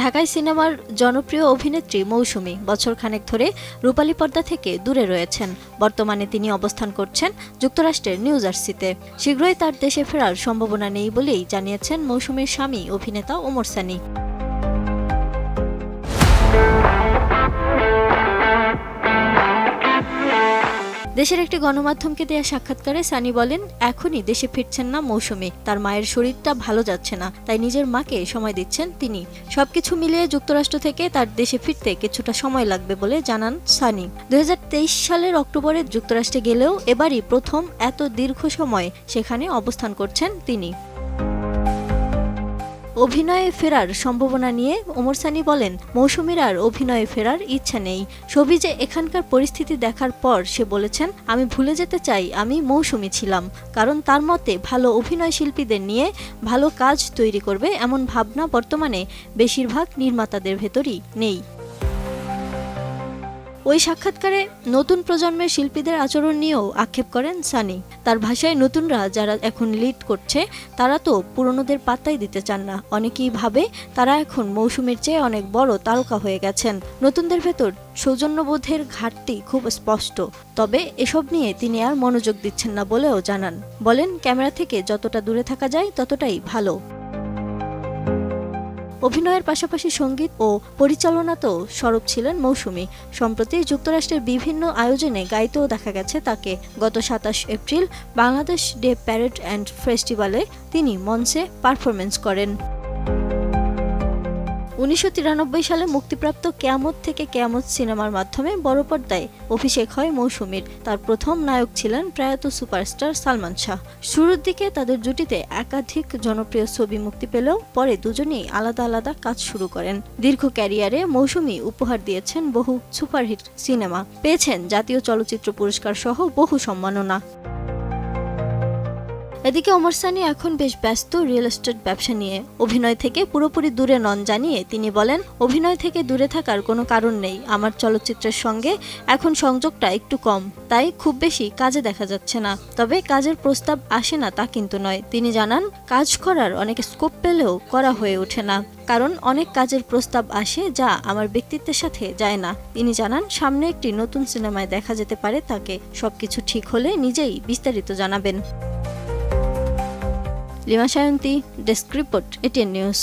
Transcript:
ঢাকায় সিনেমার জনপ্রিয় অভিনেত্রী মৌসুমী বছরখানেক ধরে রূপালী পর্দা থেকে দূরে রয়েছেন। বর্তমানে তিনি অবস্থান করছেন যুক্তরাষ্ট্রের নিউ জার্সিতে। শীঘ্রই তার দেশে ফেরার সম্ভাবনা নেই বলেই জানিয়েছেন মৌসুমীর স্বামী অভিনেতা ওমর সানী। দেশের একটি গণমাধ্যমকে দেয়া সাক্ষাৎকারে সানি বলেন, এখনই দেশে ফিরছেন না মৌসুমী। তার মায়ের শরীরটা ভালো যাচ্ছে না, তাই নিজের মাকে সময় দিচ্ছেন তিনি। সবকিছু মিলিয়ে যুক্তরাষ্ট্র থেকে তার দেশে ফিরতে কিছুটা সময় লাগবে বলে জানান সানি। 2023 সালের অক্টোবরে যুক্তরাষ্ট্রে গেলেও এবারই প্রথম এত দীর্ঘ সময় সেখানে অবস্থান করছেন তিনি। অভিনয়ে ফেরার সম্ভাবনা নিয়ে ওমর সানী বলেন, মৌসুমীর আর অভিনয়ে ফেরার ইচ্ছা নেই। শোবিজে এখানকার পরিস্থিতি দেখার পর সে বলেছেন, আমি ভুলে যেতে চাই আমি মৌসুমী ছিলাম। কারণ তার মতে ভালো অভিনয় শিল্পীদের নিয়ে ভালো কাজ তৈরি করবে এমন ভাবনা বর্তমানে বেশিরভাগ নির্মাতাদের ভেতরই নেই। ওই সাক্ষাৎকারে নতুন প্রজন্মের শিল্পীদের আচরণ নিয়েও আক্ষেপ করেন সানি। তার ভাষায়, নতুনরা যারা এখন লিড করছে তারা তো পুরনোদের পাত্তাই দিতে চান না। অনেকেই ভাবে তারা এখন মৌসুমীর চেয়ে অনেক বড় তারকা হয়ে গেছেন। নতুনদের ভেতর সৌজন্যবোধের ঘাটতি খুব স্পষ্ট। তবে এসব নিয়ে তিনি আর মনোযোগ দিচ্ছেন না বলেও জানান। বলেন, ক্যামেরা থেকে যতটা দূরে থাকা যায় ততটাই ভালো। অভিনয়ের পাশাপাশি সঙ্গীত ও পরিচালনাতেও সরব ছিলেন মৌসুমী। সম্প্রতি যুক্তরাষ্ট্রের বিভিন্ন আয়োজনে গাইতেও দেখা গেছে তাকে। গত 27 April Bangladesh day parade and ফেস্টিভ্যালে তিনি মঞ্চে পারফরমেন্স করেন। 1993 সালে মুক্তিপ্রাপ্ত কেয়ামত থেকে কেয়ামত সিনেমার মাধ্যমে বড় পর্দায় অভিষেক হয় মৌসুমীর। তার প্রথম নায়ক ছিলেন প্রয়াত সুপারস্টার সালমান শাহ। শুরুর দিকে তাদের জুটিতে একাধিক জনপ্রিয় ছবি মুক্তি পেলেও পরে দুজনেই আলাদা আলাদা কাজ শুরু করেন। দীর্ঘ ক্যারিয়ারে মৌসুমী উপহার দিয়েছেন বহু সুপারহিট সিনেমা, পেয়েছেন জাতীয় চলচ্চিত্র পুরস্কার সহ বহু সম্মাননা। এদিকে ওমর সানী এখন বেশ ব্যস্ত রিয়েল এস্টেট ব্যবসা নিয়ে। অভিনয় থেকে পুরোপুরি দূরে নন জানিয়ে তিনি বলেন, অভিনয় থেকে দূরে থাকার কোনো কারণ নেই। আমার চলচ্চিত্রের সঙ্গে এখন সংযোগটা একটু কম, তাই খুব বেশি কাজে দেখা যাচ্ছে না। তবে কাজের প্রস্তাব আসে না তা কিন্তু নয়। তিনি জানান, কাজ করার অনেক স্কোপ পেলেও করা হয়ে ওঠে না, কারণ অনেক কাজের প্রস্তাব আসে যা আমার ব্যক্তিত্বের সাথে যায় না। তিনি জানান, সামনে একটি নতুন সিনেমায় দেখা যেতে পারে তাকে। সবকিছু ঠিক হলে নিজেই বিস্তারিত জানাবেন। Lima Sayanti, desk report, ATN news.